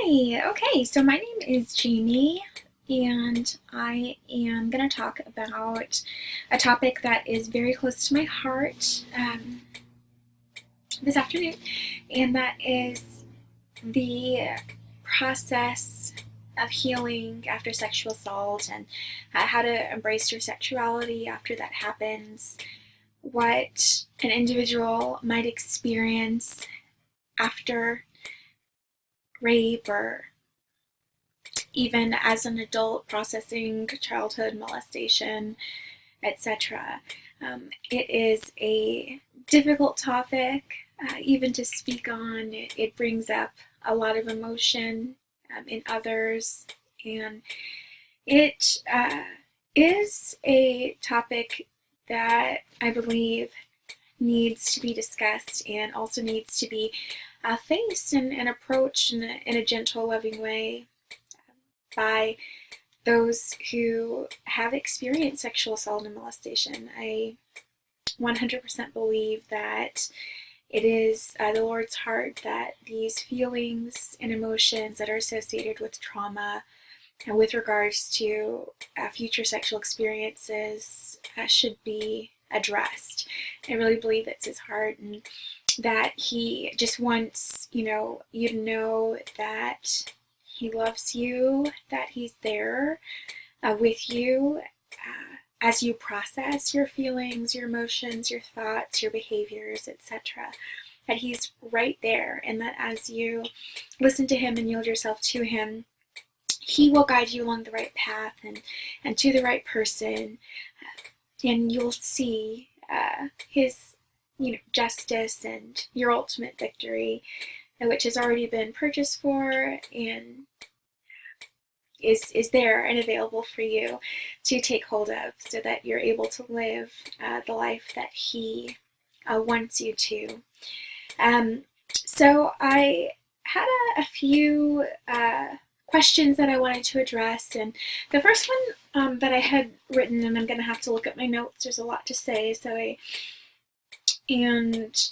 Hi, okay, so my name is Jamie, and I am going to talk about a topic that is very close to my heart this afternoon, and that is the process of healing after sexual assault and how to embrace your sexuality after that happens, what an individual might experience after rape or even as an adult processing childhood molestation, etc. It is a difficult topic, even to speak on. It brings up a lot of emotion in others, and it is a topic that I believe needs to be discussed and also needs to be faced and approached in a gentle, loving way by those who have experienced sexual assault and molestation. I 100% believe that it is the Lord's heart that these feelings and emotions that are associated with trauma and with regards to future sexual experiences should be addressed. I really believe it's His heart, and that He just wants, you to know that He loves you, that He's there with you as you process your feelings, your emotions, your thoughts, your behaviors, etc. That He's right there, and that as you listen to Him and yield yourself to Him, He will guide you along the right path and to the right person, and you'll see His justice and your ultimate victory, which has already been purchased for and is there and available for you to take hold of, so that you're able to live the life that He wants you to. So I had a few questions that I wanted to address, and the first one that I had written, and I'm going to have to look at my notes, there's a lot to say, and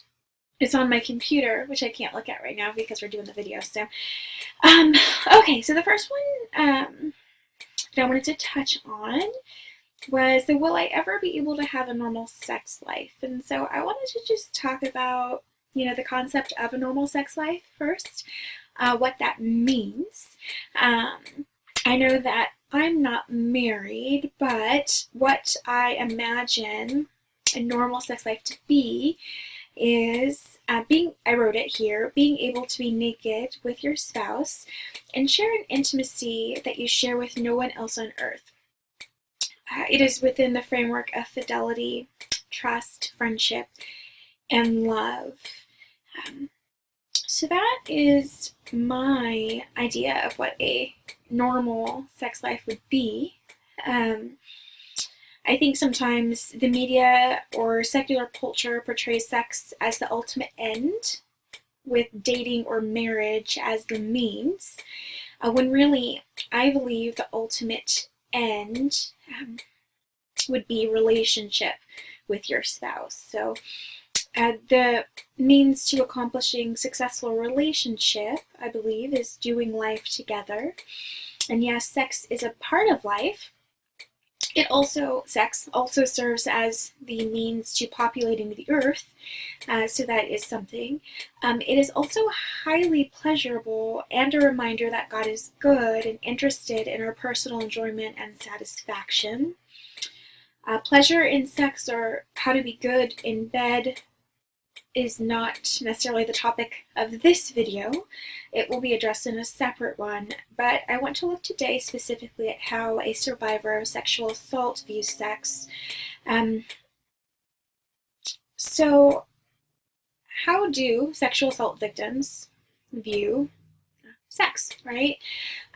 it's on my computer, which I can't look at right now because we're doing the video. So, okay, so the first one that I wanted to touch on was, will I ever be able to have a normal sex life? And so I wanted to just talk about, the concept of a normal sex life first, what that means. I know that I'm not married, but what I imagine a normal sex life to be is I wrote it here, being able to be naked with your spouse and share an intimacy that you share with no one else on earth. It is within the framework of fidelity, trust, friendship, and love. So that is my idea of what a normal sex life would be. I think sometimes the media or secular culture portrays sex as the ultimate end, with dating or marriage as the means, when really I believe the ultimate end would be relationship with your spouse. So the means to accomplishing successful relationship, I believe, is doing life together. And yes, sex is a part of life. Sex also serves as the means to populating the earth, so that is something. It is also highly pleasurable and a reminder that God is good and interested in our personal enjoyment and satisfaction. Pleasure in sex, or how to be good in bed, is not necessarily the topic of this video. It will be addressed in a separate one, but I want to look today specifically at how a survivor of sexual assault views sex. So how do sexual assault victims view sex, right?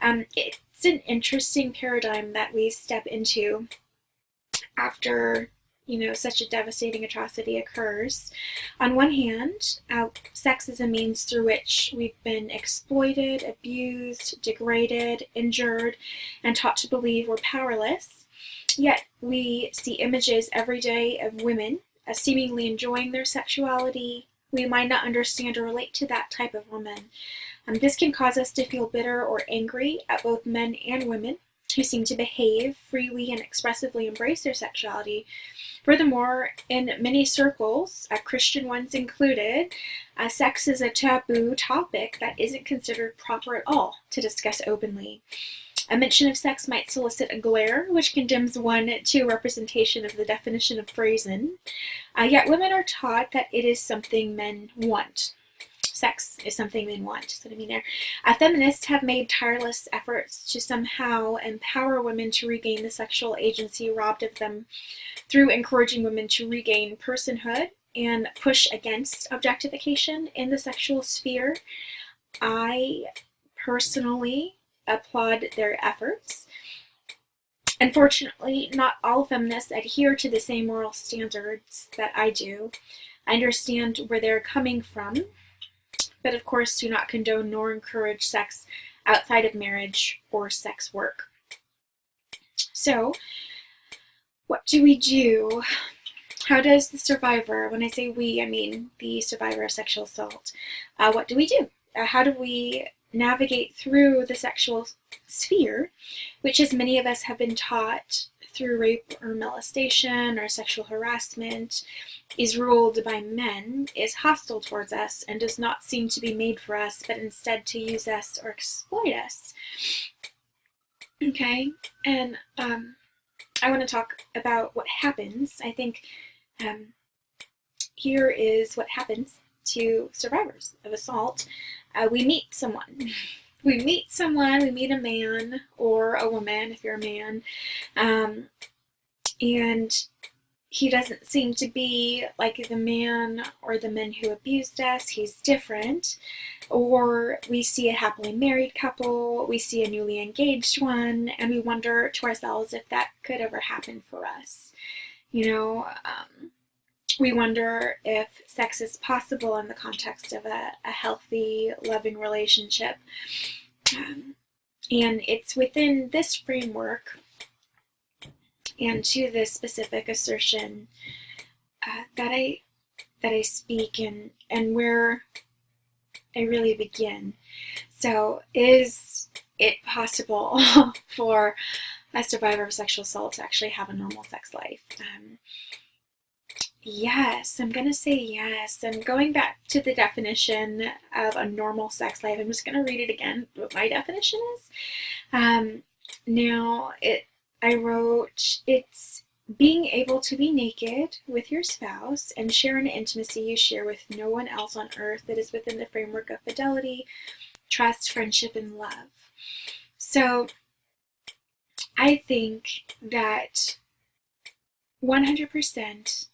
It's an interesting paradigm that we step into after such a devastating atrocity occurs. On one hand, sex is a means through which we've been exploited, abused, degraded, injured, and taught to believe we're powerless. Yet we see images every day of women seemingly enjoying their sexuality. We might not understand or relate to that type of woman. This can cause us to feel bitter or angry at both men and women who seem to behave freely and expressively embrace their sexuality. Furthermore, in many circles, Christian ones included, sex is a taboo topic that isn't considered proper at all to discuss openly. A mention of sex might solicit a glare, which condemns one to a representation of the definition of brazen. Yet women are taught that it is something men want. Sex is something men want. That's what I mean there. Feminists have made tireless efforts to somehow empower women to regain the sexual agency robbed of them through encouraging women to regain personhood and push against objectification in the sexual sphere. I personally applaud their efforts. Unfortunately, not all feminists adhere to the same moral standards that I do. I understand where they're coming from, but of course do not condone nor encourage sex outside of marriage or sex work. So, what do we do? How does the survivor, when I say we, I mean the survivor of sexual assault, what do we do? How do we navigate through the sexual sphere, which, as many of us have been taught through rape or molestation or sexual harassment, is ruled by men, is hostile towards us, and does not seem to be made for us, but instead to use us or exploit us. Okay, and I want to talk about what happens. I think here is what happens to survivors of assault. We meet someone. We meet a man or a woman, if you're a man, and he doesn't seem to be like the man or the men who abused us. He's different. Or we see a happily married couple, we see a newly engaged one, and we wonder to ourselves if that could ever happen for us. We wonder if sex is possible in the context of a healthy, loving relationship. And it's within this framework and to this specific assertion that I speak and where I really begin. So, is it possible for a survivor of sexual assault to actually have a normal sex life? Yes, I'm going to say yes. And going back to the definition of a normal sex life, I'm just going to read it again, what my definition is. I wrote, it's being able to be naked with your spouse and share an intimacy you share with no one else on earth that is within the framework of fidelity, trust, friendship, and love. So I think that 100%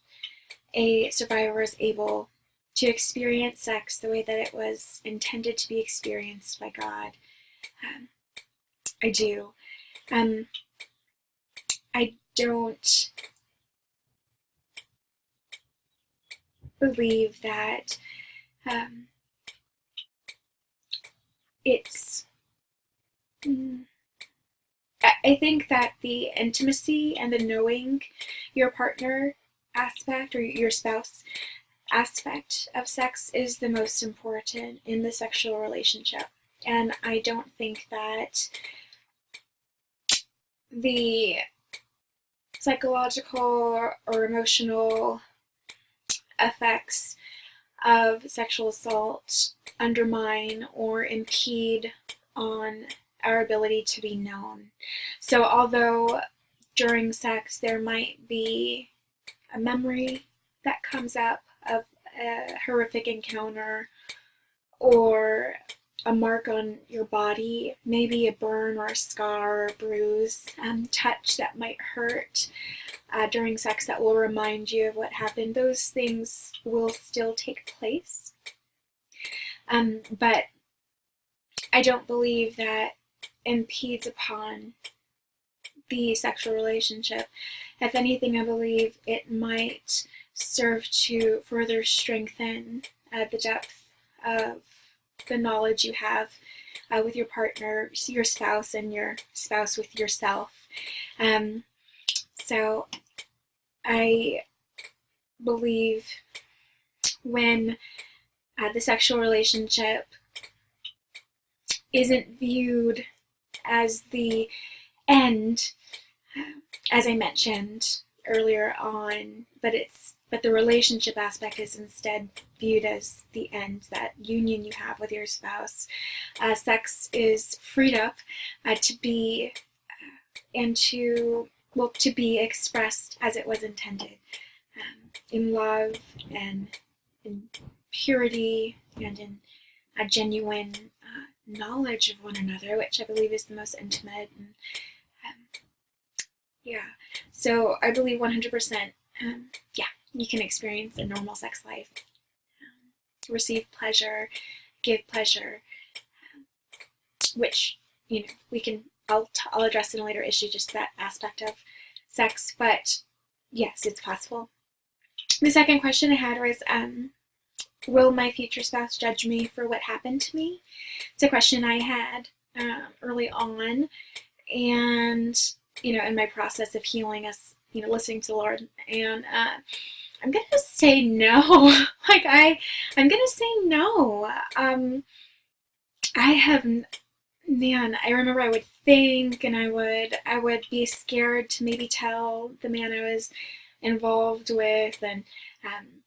a survivor is able to experience sex the way that it was intended to be experienced by God. I do. I don't believe that it's... I think that the intimacy and the knowing your partner aspect or your spouse aspect of sex is the most important in the sexual relationship. And I don't think that the psychological or emotional effects of sexual assault undermine or impede on our ability to be known. So although during sex there might be a memory that comes up of a horrific encounter or a mark on your body, maybe a burn or a scar or a bruise, touch that might hurt during sex that will remind you of what happened, those things will still take place. But I don't believe that impedes upon the sexual relationship. If anything, I believe it might serve to further strengthen the depth of the knowledge you have with your partner, your spouse, and your spouse with yourself. So I believe when the sexual relationship isn't viewed as the end, as I mentioned earlier on, but the relationship aspect is instead viewed as the end, that union you have with your spouse. Sex is freed up to be and to be expressed as it was intended, in love and in purity and in a genuine knowledge of one another, which I believe is the most intimate. And yeah, so I believe 100%, yeah, you can experience a normal sex life, receive pleasure, give pleasure, which, we can, I'll address in a later issue, just that aspect of sex, but yes, it's possible. The second question I had was, will my future spouse judge me for what happened to me? It's a question I had early on, and in my process of healing, us, listening to the Lord, and I'm gonna say no. I'm gonna say no. I remember I would think, and I would be scared to maybe tell the man I was involved with, and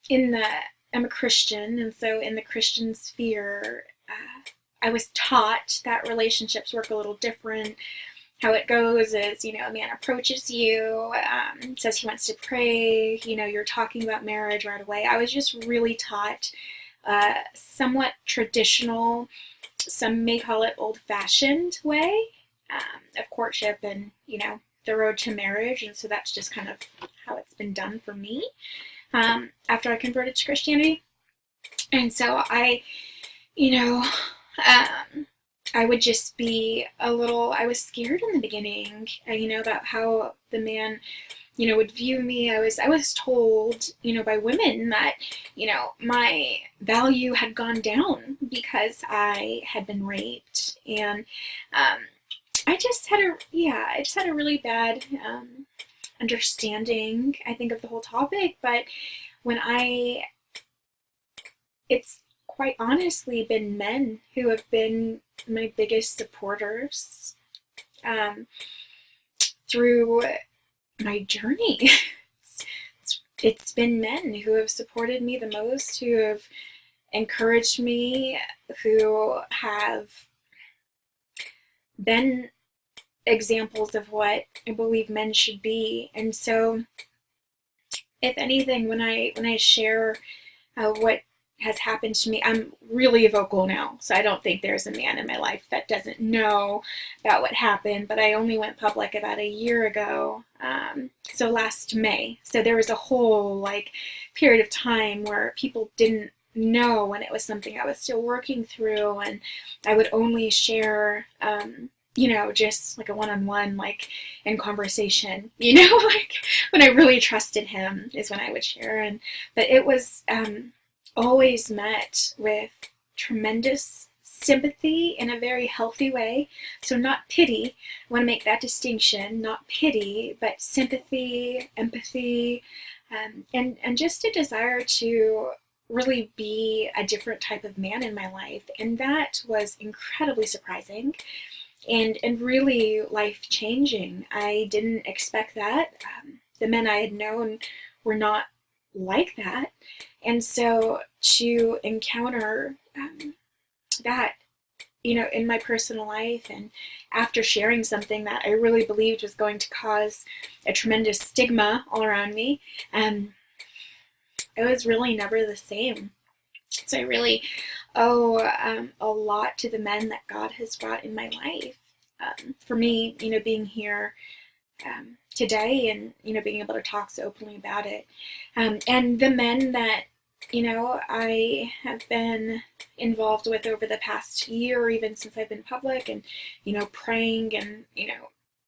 I'm a Christian, and so in the Christian sphere, I was taught that relationships work a little different. How it goes is, a man approaches you, says he wants to pray, you're talking about marriage right away. I was just really taught somewhat traditional, some may call it old-fashioned way of courtship and, the road to marriage. And so that's just kind of how it's been done for me after I converted to Christianity. And so I would just be I was scared in the beginning, about how the man, would view me. I was told, by women that, my value had gone down because I had been raped. And I just had a really bad understanding, I think, of the whole topic. But it's quite honestly been men who have been my biggest supporters through my journey. It's been men who have supported me the most, who have encouraged me, who have been examples of what I believe men should be. And so, if anything, when I share what has happened to me, I'm really vocal now, so I don't think there's a man in my life that doesn't know about what happened. But I only went public about a year ago, so last May. So there was a whole period of time where people didn't know, and it was something I was still working through, and I would only share just like a one-on-one, in conversation, when I really trusted him is when I would share. But it was always met with tremendous sympathy in a very healthy way. So not pity. I want to make that distinction. Not pity, but sympathy, empathy, and just a desire to really be a different type of man in my life. And that was incredibly surprising and really life-changing. I didn't expect that. The men I had known were not like that. And so to encounter that, in my personal life, and after sharing something that I really believed was going to cause a tremendous stigma all around me, it was really never the same. So I really owe a lot to the men that God has brought in my life. For me, being here today and, being able to talk so openly about it. And the men that, I have been involved with over the past year, or even since I've been public, and, praying and,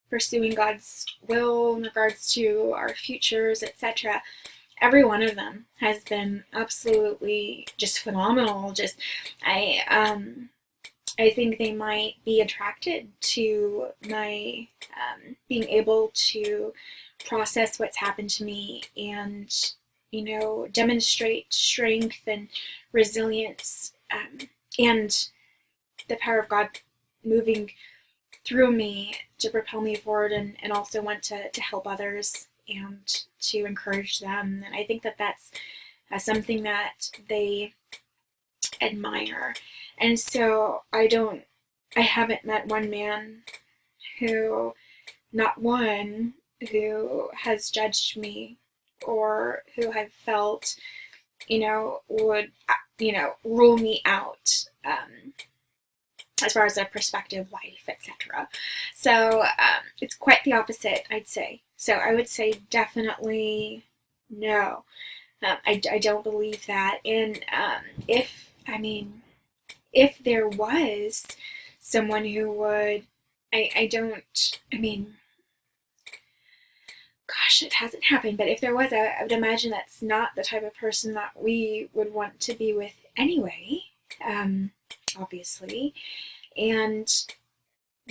pursuing God's will in regards to our futures, etc. Every one of them has been absolutely just phenomenal. I think they might be attracted to my being able to process what's happened to me and, demonstrate strength and resilience and the power of God moving through me to propel me forward, and also want to help others and to encourage them. And I think that that's something that they admire. And so I haven't met one man who, not one, who has judged me or who I've felt, would, rule me out, as far as a prospective wife, etc. So it's quite the opposite, I'd say. So I would say definitely no. I don't believe that. And if there was someone who would, gosh, it hasn't happened, but if there was, I would imagine that's not the type of person that we would want to be with anyway, obviously. And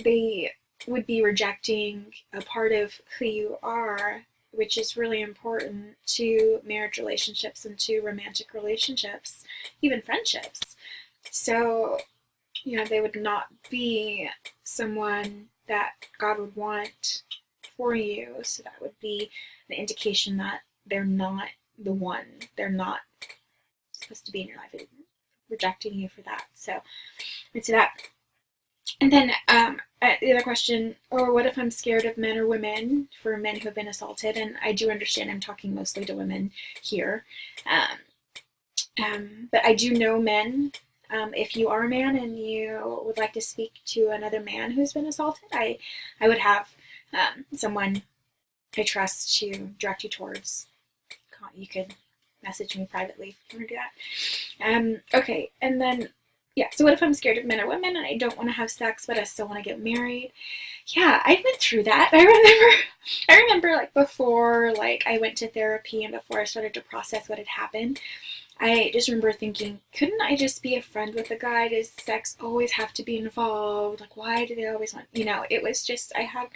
they would be rejecting a part of who you are, which is really important to marriage relationships and to romantic relationships, even friendships. So, they would not be someone that God would want for you. So that would be an indication that they're not the one. They're not supposed to be in your life, rejecting you for that. So I'd say that. And then the other question, or what if I'm scared of men or women, for men who have been assaulted? And I do understand I'm talking mostly to women here. But I do know men. If you are a man and you would like to speak to another man who's been assaulted, I would have someone I trust to direct you towards. You could message me privately if you want to do that. Okay, and then, yeah, so what if I'm scared of men or women and I don't want to have sex, but I still want to get married? Yeah, I went through that. I remember like before, like I went to therapy and before I started to process what had happened, I just remember thinking, couldn't I just be a friend with a guy? Does sex always have to be involved? Like, why do they always want, it was just, I had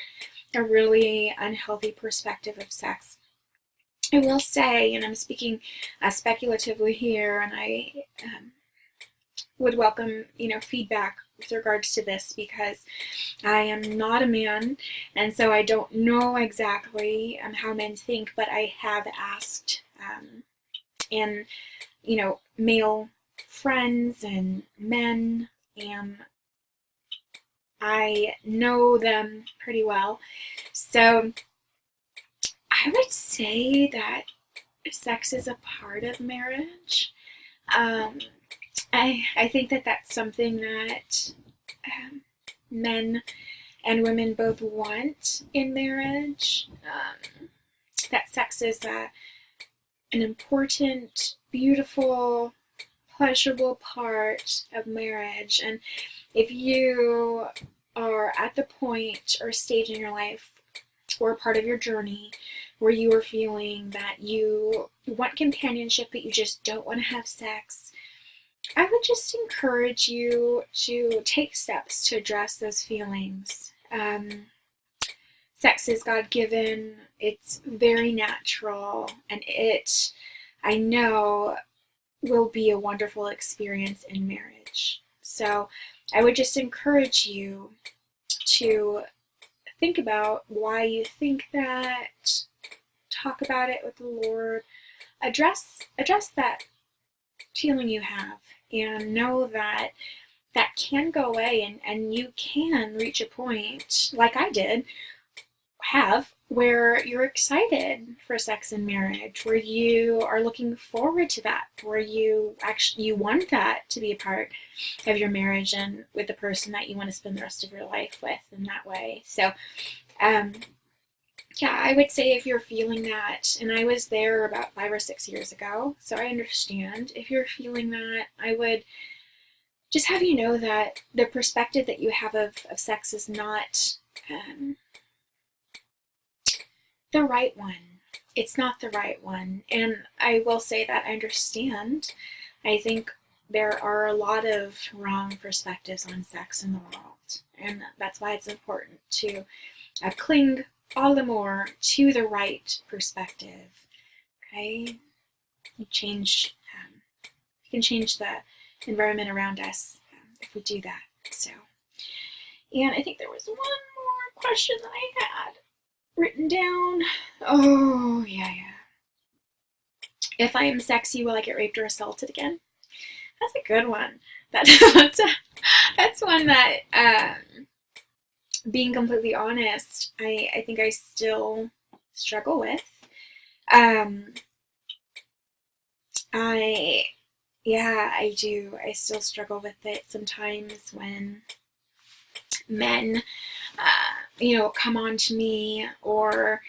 a really unhealthy perspective of sex. I will say, and I'm speaking speculatively here, and I would welcome, feedback with regards to this, because I am not a man, and so I don't know exactly how men think, but I have asked, and male friends and men, and I know them pretty well. So I would say that sex is a part of marriage. I think that that's something that men and women both want in marriage. That sex is an important, beautiful, pleasurable part of marriage. And if you are at the point or stage in your life or part of your journey where you are feeling that you want companionship but you just don't want to have sex, I would just encourage you to take steps to address those feelings. Sex is God-given, it's very natural, and it, I know, will be a wonderful experience in marriage. So I would just encourage you to think about why you think that, talk about it with the Lord, address that feeling you have, and know that that can go away, and you can reach a point, like I did have, where you're excited for sex and marriage, where you are looking forward to that, where you want that to be a part of your marriage and with the person that you want to spend the rest of your life with in that way. So yeah, I would say if you're feeling that, and I was there about 5 or 6 years ago, so I understand. If you're feeling that, I would just have you know that the perspective that you have of sex is not the right one. It's not the right one. And I will say that I understand. I think there are a lot of wrong perspectives on sex in the world. And that's why it's important to cling all the more to the right perspective. Okay? You can change the environment around us if we do that. So And I think there was one more question that I had written down. Oh, yeah. If I am sexy, will I get raped or assaulted again? That's a good one. That's one that, being completely honest, I think I still struggle with. Um, I do. I still struggle with it sometimes when men, come on to me or,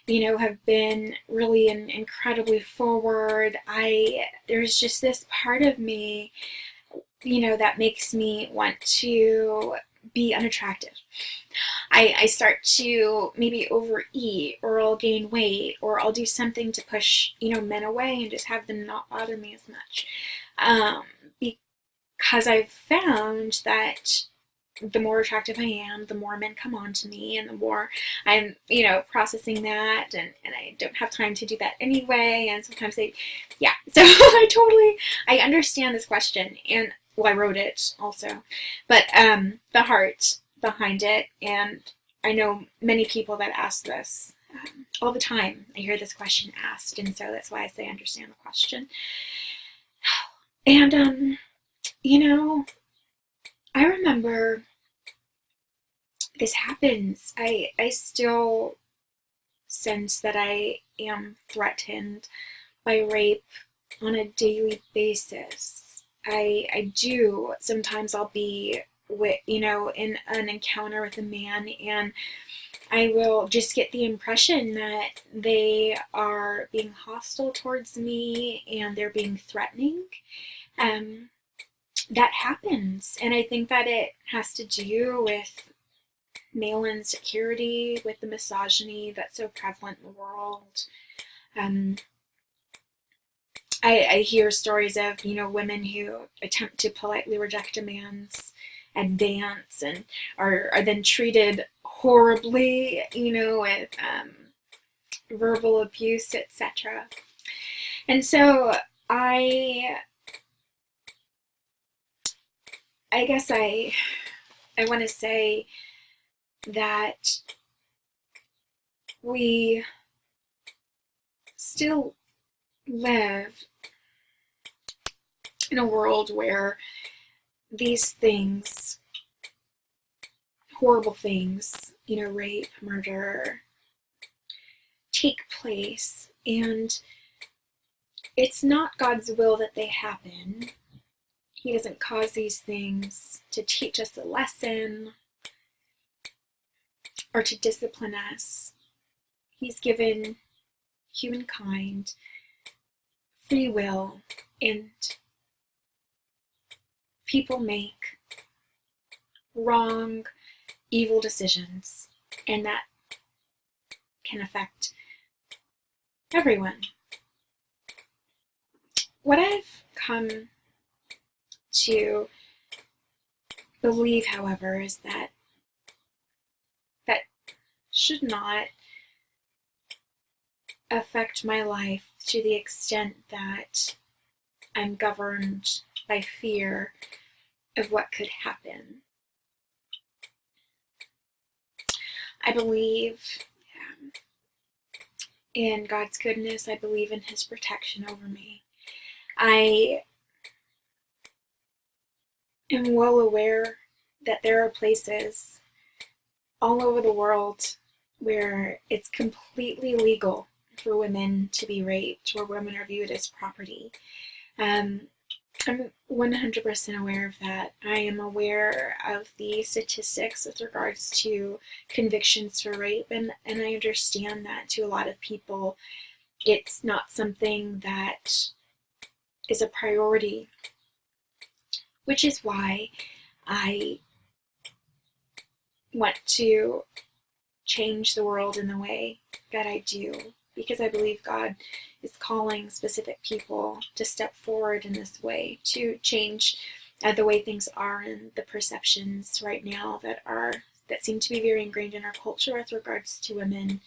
have been really incredibly forward. There's just this part of me, that makes me want to be unattractive. I start to maybe overeat, or I'll gain weight, or I'll do something to push, men away and just have them not bother me as much. Um, because I've found that the more attractive I am, the more men come on to me, and the more I'm, processing that, and I don't have time to do that anyway. And sometimes yeah. So I understand this question, and well, I wrote it also, but the heart behind it, and I know many people that ask this all the time. I hear this question asked, and so that's why I say I understand the question. And I remember this happens. I still sense that I am threatened by rape on a daily basis. I do. Sometimes I'll be in an encounter with a man, and I will just get the impression that they are being hostile towards me and they're being threatening. That happens, and I think that it has to do with male insecurity, with the misogyny that's so prevalent in the world. I hear stories of, women who attempt to politely reject demands and dance, and are then treated horribly, with verbal abuse, etc. And so I guess I want to say that we still live in a world where these things, horrible things, rape, murder, take place, and it's not God's will that they happen. He doesn't cause these things to teach us a lesson or to discipline us. He's given humankind free will, and people make wrong, evil decisions, and that can affect everyone. What I've come to believe, however, is that should not affect my life to the extent that I'm governed by fear of what could happen. I believe in God's goodness. I believe in His protection over me. I am well aware that there are places all over the world where it's completely legal for women to be raped, where women are viewed as property. I'm 100% aware of that. I am aware of the statistics with regards to convictions for rape, and I understand that to a lot of people it's not something that is a priority, which is why I want to change the world in the way that I do, because I believe God is calling specific people to step forward in this way to change the way things are and the perceptions right now that seem to be very ingrained in our culture with regards to women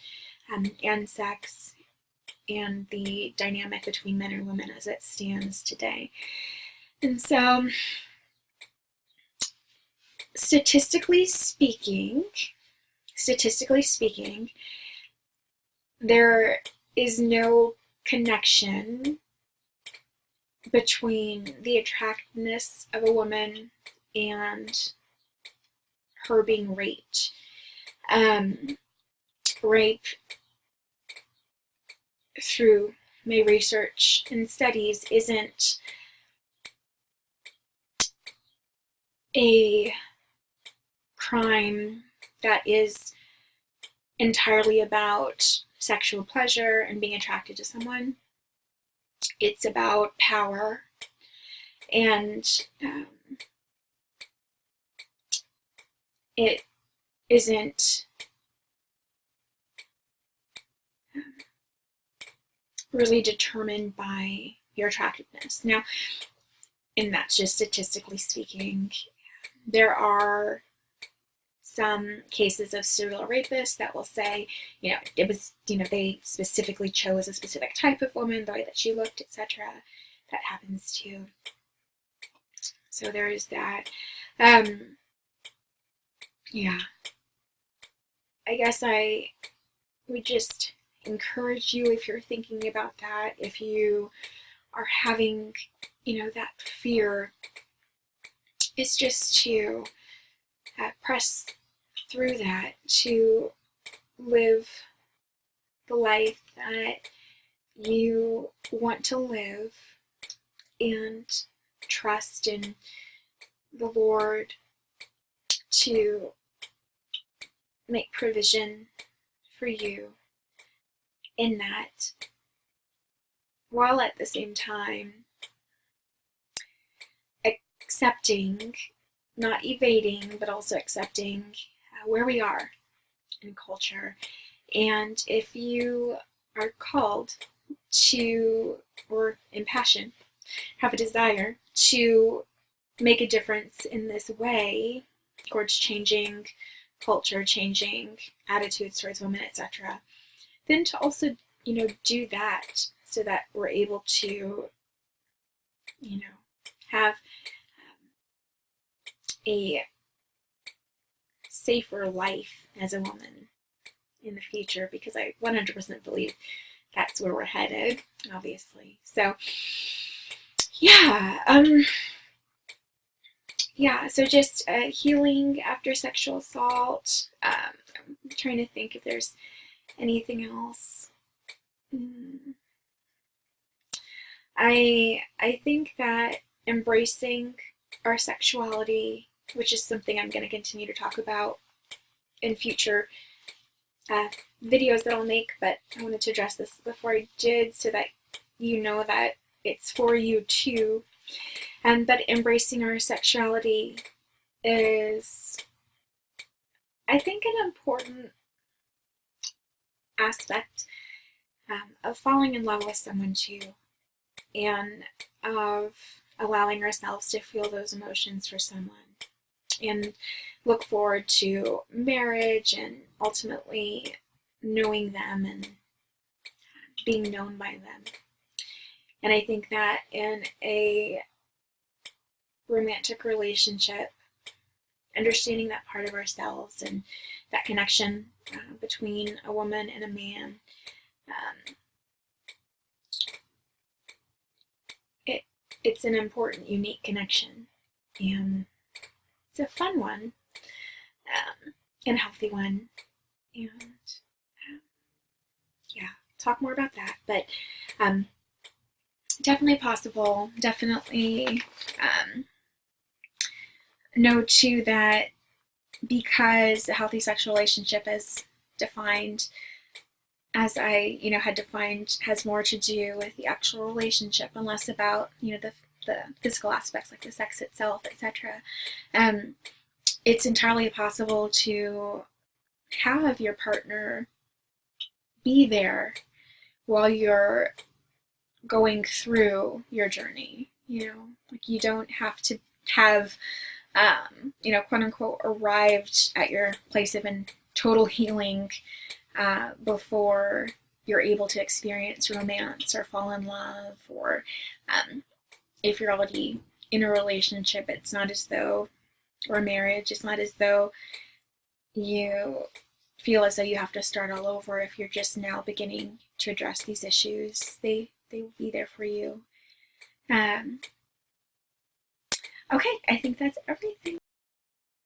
and sex and the dynamic between men and women as it stands today. And so statistically speaking, there is no connection between the attractiveness of a woman and her being raped. Rape, through my research and studies, isn't a crime that is entirely about sexual pleasure and being attracted to someone. It's about power, and it isn't really determined by your attractiveness. Now, and that's just statistically speaking. There are some cases of serial rapists that will say, it was, they specifically chose a specific type of woman, the way that she looked, etc. That happens too. So there is that. Yeah. I guess I would just encourage you, if you're thinking about that, if you are having, that fear, is just to press through that, to live the life that you want to live, and trust in the Lord to make provision for you in that, while at the same time accepting, not evading, but also accepting where we are in culture. And if you are called to, or in passion, have a desire to make a difference in this way towards changing culture, changing attitudes towards women, etc., then to also, do that, so that we're able to, have a safer life as a woman in the future, because I 100% believe that's where we're headed, obviously. So, so just healing after sexual assault. I'm trying to think if there's anything else. I think that embracing our sexuality, which is something I'm going to continue to talk about in future videos that I'll make, but I wanted to address this before I did, so that you know that it's for you too. But embracing our sexuality is, I think, an important aspect of falling in love with someone too, and of allowing ourselves to feel those emotions for someone, and look forward to marriage and ultimately knowing them and being known by them. And I think that in a romantic relationship, understanding that part of ourselves and that connection between a woman and a man, it's an important, unique connection, and it's a fun one, and a healthy one, and talk more about that. But definitely possible. Definitely know too that because a healthy sexual relationship is defined, as I had defined, has more to do with the actual relationship and less about the physical aspects like the sex itself, etc. It's entirely possible to have your partner be there while you're going through your journey. Like, you don't have to have quote unquote arrived at your place of total healing before you're able to experience romance or fall in love, or if you're already in a relationship, it's not as though or marriage. It's not as though you feel as though you have to start all over if you're just now beginning to address these issues. They will be there for you. Okay, I think that's everything.